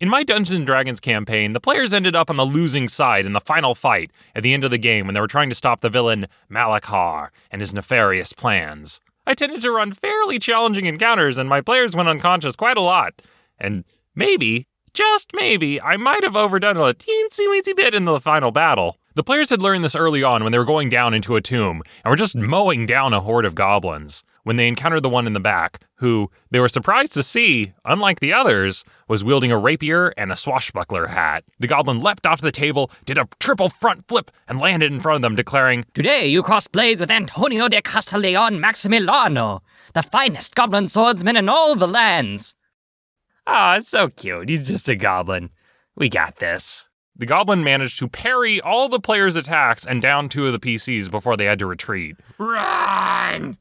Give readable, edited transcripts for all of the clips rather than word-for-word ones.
In my Dungeons & Dragons campaign, the players ended up on the losing side in the final fight at the end of the game when they were trying to stop the villain Malik Carr and his nefarious plans. I tended to run fairly challenging encounters and my players went unconscious quite a lot. And maybe, just maybe, I might have overdone a teensy-weensy bit in the final battle. The players had learned this early on when they were going down into a tomb and were just mowing down a horde of goblins when they encountered the one in the back, who, they were surprised to see, unlike the others, was wielding a rapier and a swashbuckler hat. The goblin leapt off the table, did a triple front flip, and landed in front of them, declaring, "Today you cross blades with Antonio de Castiglione Maximiliano, the finest goblin swordsman in all the lands." "Ah, it's so cute. He's just a goblin. We got this." The goblin managed to parry all the players' attacks and down 2 of the PCs before they had to retreat. Run!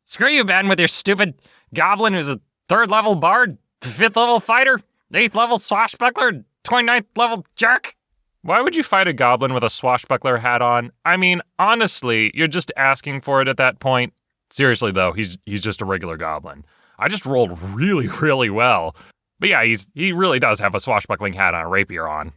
"Screw you, Ben, with your stupid goblin who's a 3rd level bard, 5th level fighter, 8th level swashbuckler, 29th level jerk." Why would you fight a goblin with a swashbuckler hat on? I mean, honestly, you're just asking for it at that point. Seriously, though, he's just a regular goblin. I just rolled really, really well. But yeah, he really does have a swashbuckling hat and a rapier on.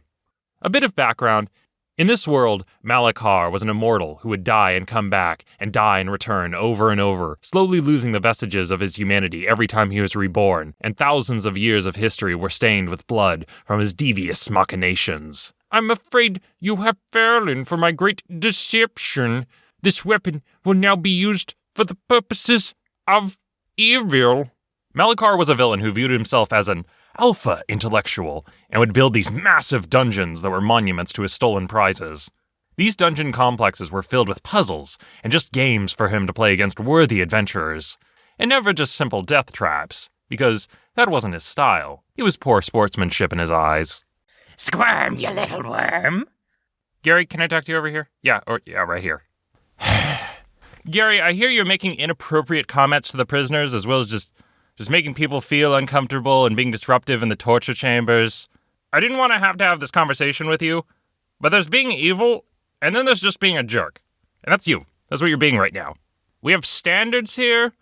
A bit of background. In this world, Malikar was an immortal who would die and come back, and die and return over and over, slowly losing the vestiges of his humanity every time he was reborn, and thousands of years of history were stained with blood from his devious machinations. "I'm afraid you have fallen for my great deception. This weapon will now be used for the purposes of evil." Malikar was a villain who viewed himself as an alpha intellectual and would build these massive dungeons that were monuments to his stolen prizes. These dungeon complexes were filled with puzzles and just games for him to play against worthy adventurers, and never just simple death traps, because that wasn't his style. It was poor sportsmanship in his eyes. "Squirm, you little worm." "Gary, can I talk to you over here?" Yeah, right here. "Gary, I hear you're making inappropriate comments to the prisoners as well as just making people feel uncomfortable and being disruptive in the torture chambers. I didn't want to have this conversation with you, but there's being evil, and then there's just being a jerk. And that's you. That's what you're being right now. We have standards here.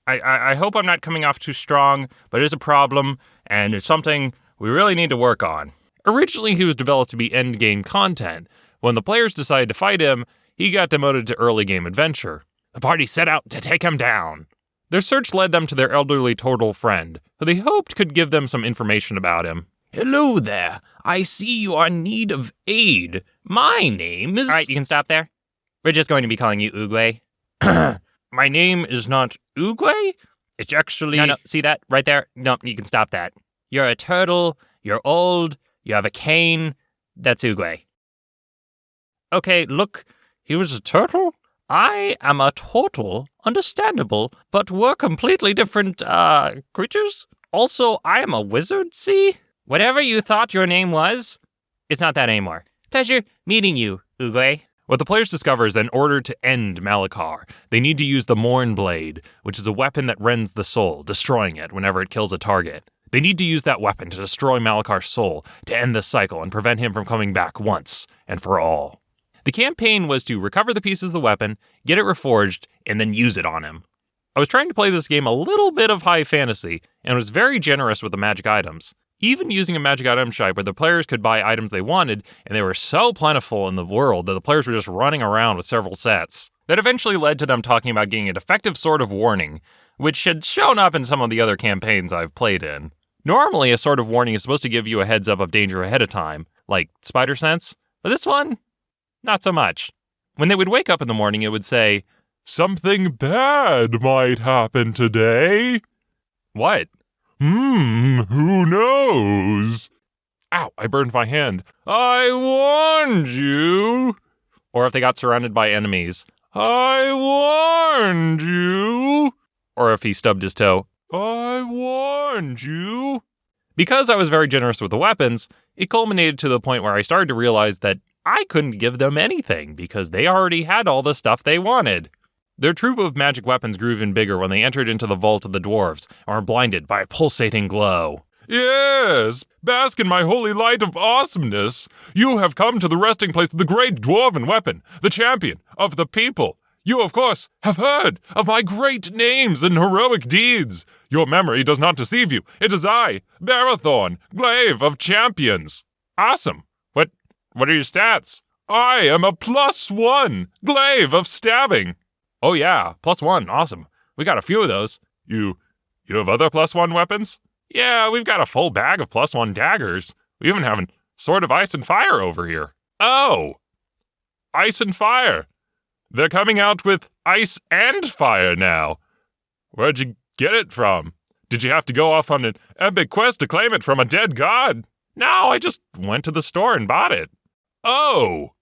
I hope I'm not coming off too strong, but it is a problem, and it's something we really need to work on." Originally, he was developed to be endgame content. When the players decided to fight him, he got demoted to early game adventure. The party set out to take him down. Their search led them to their elderly turtle friend, who they hoped could give them some information about him. "Hello there. I see you are in need of aid. My name is..." All right, you can stop there. We're just going to be calling you Oogway. My name is not Oogway. It's actually... No, see that right there? No, you can stop that. You're a turtle, you're old, you have a cane. That's Oogway. Okay, look, he was a turtle. I am a turtle, understandable, but we're completely different, creatures. Also, I am a wizard, see? Whatever you thought your name was, it's not that anymore. Pleasure meeting you, Oogway. What the players discover is that in order to end Malikar, they need to use the Mourneblade, which is a weapon that rends the soul, destroying it whenever it kills a target. They need to use that weapon to destroy Malikar's soul to end this cycle and prevent him from coming back once and for all. The campaign was to recover the pieces of the weapon, get it reforged, and then use it on him. I was trying to play this game a little bit of high fantasy, and was very generous with the magic items, even using a magic item shop where the players could buy items they wanted, and they were so plentiful in the world that the players were just running around with several sets. That eventually led to them talking about getting a defective Sword of Warning, which had shown up in some of the other campaigns I've played in. Normally, a Sword of Warning is supposed to give you a heads up of danger ahead of time, like Spider Sense, but this one, not so much. When they would wake up in the morning, it would say, "Something bad might happen today." What? Who knows? Ow, I burned my hand. "I warned you." Or if they got surrounded by enemies, "I warned you." Or if he stubbed his toe, "I warned you." Because I was very generous with the weapons, it culminated to the point where I started to realize that I couldn't give them anything because they already had all the stuff they wanted. Their troop of magic weapons grew even bigger when they entered into the vault of the dwarves and were blinded by a pulsating glow. "Yes, bask in my holy light of awesomeness. You have come to the resting place of the great dwarven weapon, the champion of the people. You, of course, have heard of my great names and heroic deeds. Your memory does not deceive you. It is I, Barathorne, glaive of champions. Awesome. What are your stats? I am a +1 glaive of stabbing. Oh yeah, +1, awesome. We got a few of those. You have other +1 weapons? Yeah, we've got a full bag of +1 daggers. We even have a sword of ice and fire over here. Oh! Ice and fire. They're coming out with ice and fire now. Where'd you get it from? Did you have to go off on an epic quest to claim it from a dead god? No, I just went to the store and bought it. Oh!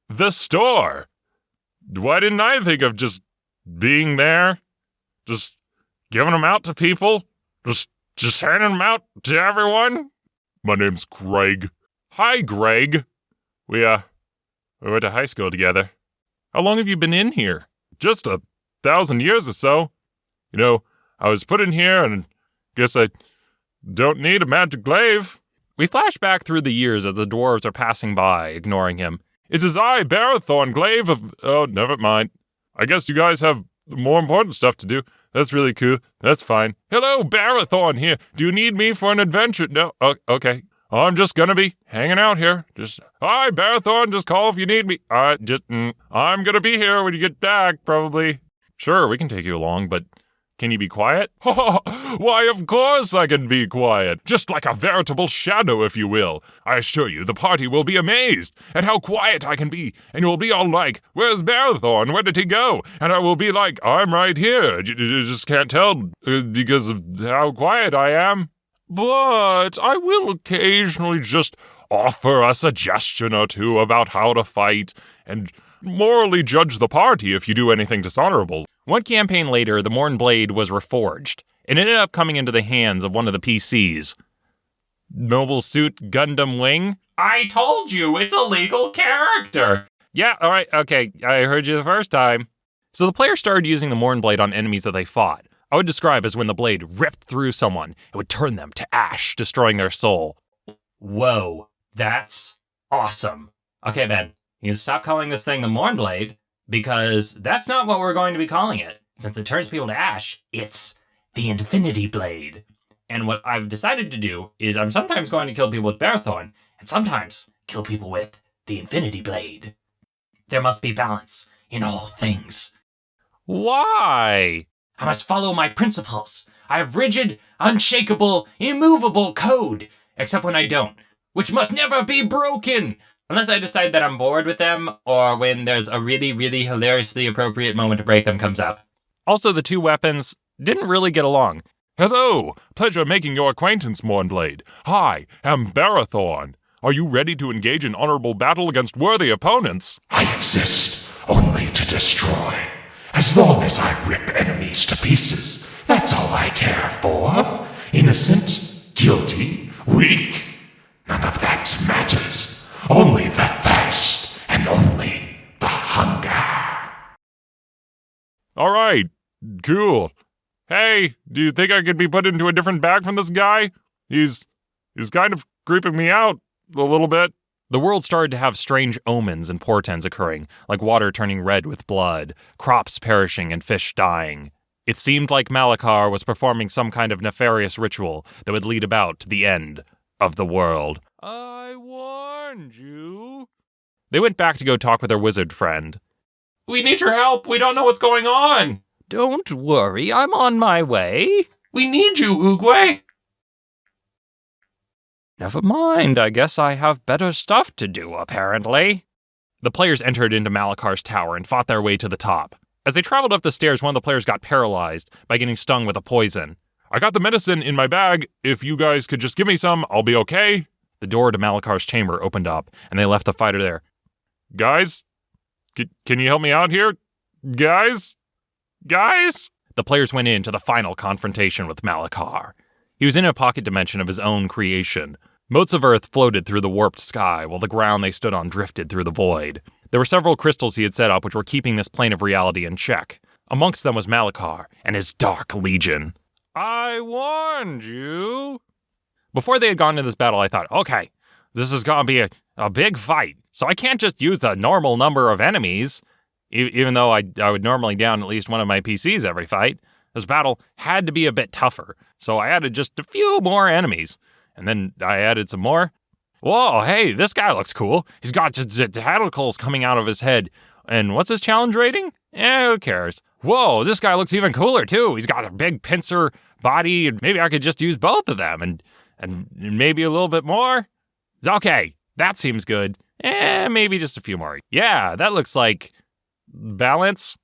The store. Why didn't I think of just being there? Just giving them out to people? Just handing them out to everyone? My name's Greg. Hi, Greg. We went to high school together. How long have you been in here? Just 1,000 years or so. You know, I was put in here and guess I don't need a magic glaive. We flash back through the years as the dwarves are passing by, ignoring him. It is I, Barathorne, glaive of... Oh, never mind. I guess you guys have more important stuff to do. That's really cool. That's fine. Hello, Barathorne here. Do you need me for an adventure? No? Okay. I'm just gonna be hanging out here. Hi, Barathorne, just call if you need me. I'm gonna be here when you get back, probably. Sure, we can take you along, but can you be quiet? Why, of course I can be quiet. Just like a veritable shadow, if you will. I assure you, the party will be amazed at how quiet I can be, and you will be all like, where's Barathorne? Where did he go? And I will be like, I'm right here. You just can't tell because of how quiet I am. But I will occasionally just offer a suggestion or two about how to fight, and morally judge the party if you do anything dishonorable. One campaign later, the Mourneblade was reforged. It ended up coming into the hands of one of the PCs. Mobile Suit Gundam Wing? I told you, it's a legal character. Yeah, alright, okay, I heard you the first time. So the player started using the Mourneblade on enemies that they fought. I would describe as when the blade ripped through someone, it would turn them to ash, destroying their soul. Whoa, that's awesome. Okay, Ben, you can stop calling this thing the Mourneblade, because that's not what we're going to be calling it. Since it turns people to ash, it's the Infinity Blade. And what I've decided to do is I'm sometimes going to kill people with Barathorne, and sometimes kill people with the Infinity Blade. There must be balance in all things. Why? I must follow my principles. I have rigid, unshakable, immovable code, except when I don't, which must never be broken, unless I decide that I'm bored with them, or when there's a really, really hilariously appropriate moment to break them comes up. Also, the two weapons didn't really get along. Hello! Pleasure making your acquaintance, Mourneblade. Hi, I'm Barathorne. Are you ready to engage in honorable battle against worthy opponents? I exist only to destroy. As long as I rip enemies to pieces, that's all I care for. Innocent, guilty, weak, none of that matters. Only the thirst and only the hunger. All right, cool. Hey, do you think I could be put into a different bag from this guy? He's kind of creeping me out a little bit. The world started to have strange omens and portents occurring, like water turning red with blood, crops perishing, and fish dying. It seemed like Malikar was performing some kind of nefarious ritual that would lead about to the end of the world. I warned you. They went back to go talk with their wizard friend. We need your help. We don't know what's going on. Don't worry, I'm on my way. We need you, Oogway. Never mind, I guess I have better stuff to do, apparently. The players entered into Malikar's tower and fought their way to the top. As they traveled up the stairs, one of the players got paralyzed by getting stung with a poison. I got the medicine in my bag. If you guys could just give me some, I'll be okay. The door to Malikar's chamber opened up, and they left the fighter there. Guys? Can you help me out here? Guys? The players went into the final confrontation with Malikar. He was in a pocket dimension of his own creation. Motes of earth floated through the warped sky, while the ground they stood on drifted through the void. There were several crystals he had set up which were keeping this plane of reality in check. Amongst them was Malikar and his Dark Legion. I warned you. Before they had gone into this battle, I thought, okay, this is going to be a big fight, so I can't just use the normal number of enemies, even though I would normally down at least one of my PCs every fight. This battle had to be a bit tougher, so I added just a few more enemies. And then I added some more. Whoa, hey, this guy looks cool. He's got tentacles coming out of his head. And what's his challenge rating? Who cares? Whoa, this guy looks even cooler too. He's got a big pincer body, and maybe I could just use both of them and maybe a little bit more. Okay, that seems good. Maybe just a few more. Yeah, that looks like balance.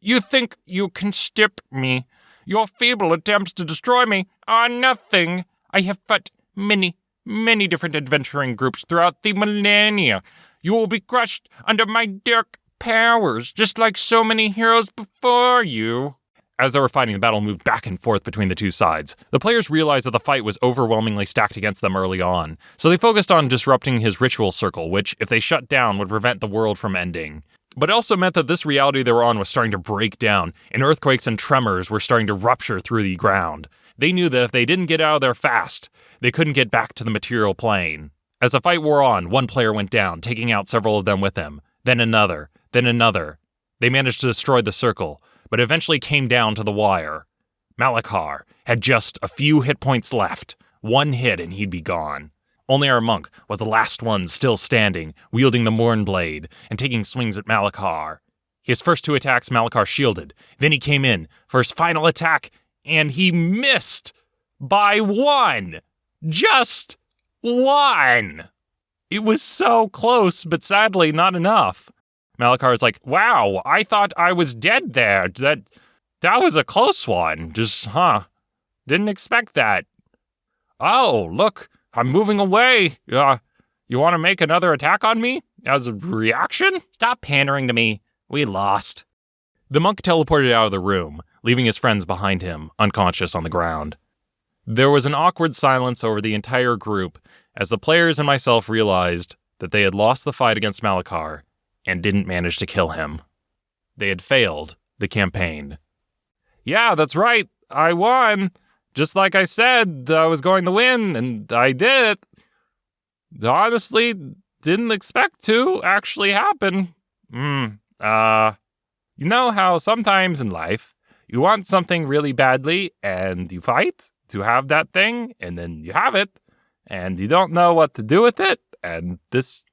You think you can stip me? Your feeble attempts to destroy me are nothing. I have fought many different adventuring groups throughout the millennia. You will be crushed under my dark powers, just like so many heroes before you. As they were fighting, the battle moved back and forth between the two sides. The players realized that the fight was overwhelmingly stacked against them early on, so they focused on disrupting his ritual circle, which, if they shut down, would prevent the world from ending. But it also meant that this reality they were on was starting to break down, and earthquakes and tremors were starting to rupture through the ground. They knew that if they didn't get out of there fast, they couldn't get back to the material plane. As the fight wore on, one player went down, taking out several of them with him. Then another. They managed to destroy the circle, but eventually came down to the wire. Malikar had just a few hit points left. One hit and he'd be gone. Only our monk was the last one still standing, wielding the Mourneblade and taking swings at Malikar. His first two attacks Malikar shielded. Then he came in for his final attack, and he missed by one. Just one. It was so close, but sadly not enough. Malikar's like, wow, I thought I was dead there. That was a close one. Didn't expect that. Oh, look, I'm moving away. You want to make another attack on me as a reaction? Stop pandering to me. We lost. The monk teleported out of the room, leaving his friends behind him, unconscious on the ground. There was an awkward silence over the entire group as the players and myself realized that they had lost the fight against Malikar and didn't manage to kill him. They had failed the campaign. Yeah, that's right. I won. Just like I said, I was going to win, and I did. Honestly, didn't expect to actually happen. You know how sometimes in life, you want something really badly, and you fight to have that thing, and then you have it, and you don't know what to do with it, and this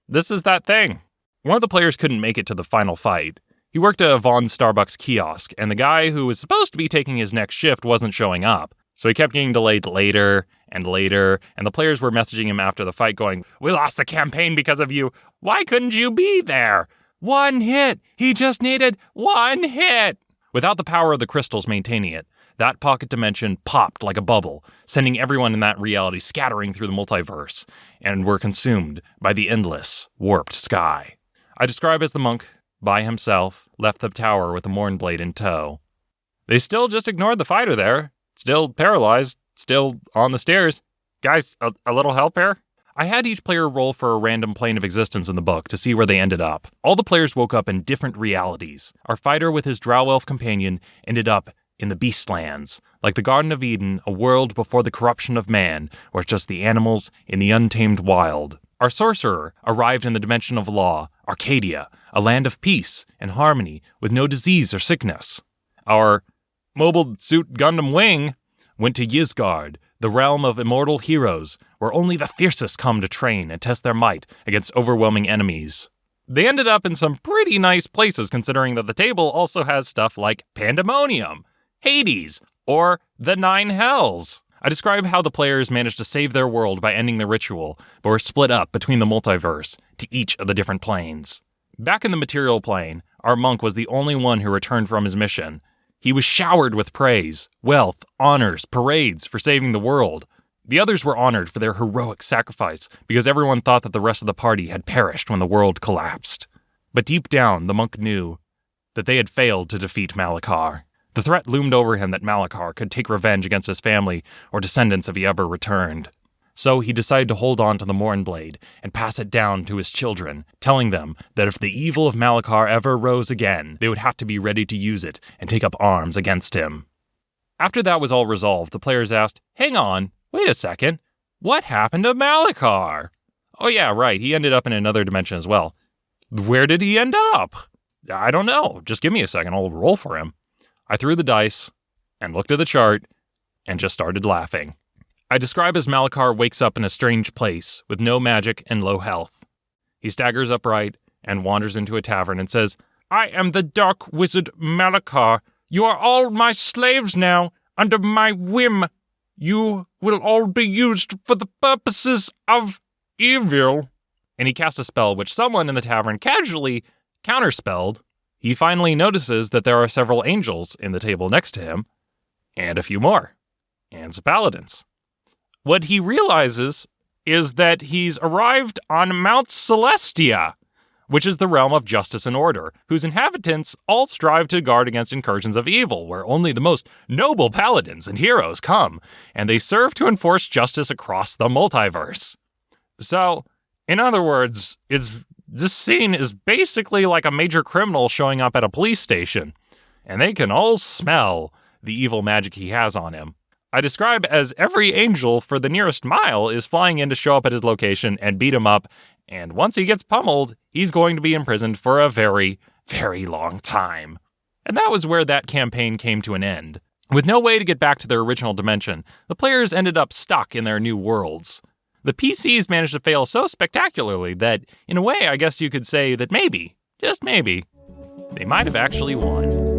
is that thing. One of the players couldn't make it to the final fight. He worked at a Von Starbucks kiosk, and the guy who was supposed to be taking his next shift wasn't showing up. So he kept getting delayed later, and the players were messaging him after the fight going, "We lost the campaign because of you. Why couldn't you be there? One hit. He just needed one hit." Without the power of the crystals maintaining it, that pocket dimension popped like a bubble, sending everyone in that reality scattering through the multiverse, and were consumed by the endless, warped sky. I describe as the monk, by himself, left the tower with the Mourneblade in tow. They still just ignored the fighter there, still paralyzed, still on the stairs. Guys, a little help here? I had each player roll for a random plane of existence in the book to see where they ended up. All the players woke up in different realities. Our fighter with his drow elf companion ended up in the Beastlands, like the Garden of Eden, a world before the corruption of man, where it's just the animals in the untamed wild. Our sorcerer arrived in the dimension of law, Arcadia, a land of peace and harmony with no disease or sickness. Our mobile suit Gundam wing went to Yizgard, the realm of immortal heroes, where only the fiercest come to train and test their might against overwhelming enemies. They ended up in some pretty nice places considering that the table also has stuff like Pandemonium, Hades, or the Nine Hells. I describe how the players managed to save their world by ending the ritual, but were split up between the multiverse to each of the different planes. Back in the material plane, our monk was the only one who returned from his mission. He was showered with praise, wealth, honors, parades for saving the world. The others were honored for their heroic sacrifice because everyone thought that the rest of the party had perished when the world collapsed. But deep down, the monk knew that they had failed to defeat Malikar. The threat loomed over him that Malikar could take revenge against his family or descendants if he ever returned. So he decided to hold on to the Mourneblade and pass it down to his children, telling them that if the evil of Malikar ever rose again, they would have to be ready to use it and take up arms against him. After that was all resolved, the players asked, "Hang on, wait a second, what happened to Malikar?" "Oh yeah, right, he ended up in another dimension as well." "Where did he end up?" I don't know. Just give me a second. I'll roll for him. I threw the dice and looked at the chart and just started laughing. I describe as Malikar wakes up in a strange place with no magic and low health. He staggers upright and wanders into a tavern and says, "I am the dark wizard Malikar. You are all my slaves now, under my whim. You will all be used for the purposes of evil." And he casts a spell which someone in the tavern casually counterspelled. He finally notices that there are several angels in the table next to him, and a few more, and some paladins. What he realizes is that he's arrived on Mount Celestia, which is the realm of justice and order, whose inhabitants all strive to guard against incursions of evil, where only the most noble paladins and heroes come, and they serve to enforce justice across the multiverse. So, in other words, this scene is basically like a major criminal showing up at a police station, and they can all smell the evil magic he has on him. I describe as every angel for the nearest mile is flying in to show up at his location and beat him up, and once he gets pummeled, he's going to be imprisoned for a very, very long time. And that was where that campaign came to an end. With no way to get back to their original dimension, the players ended up stuck in their new worlds. The PCs managed to fail so spectacularly that, in a way, I guess you could say that maybe, just maybe, they might have actually won.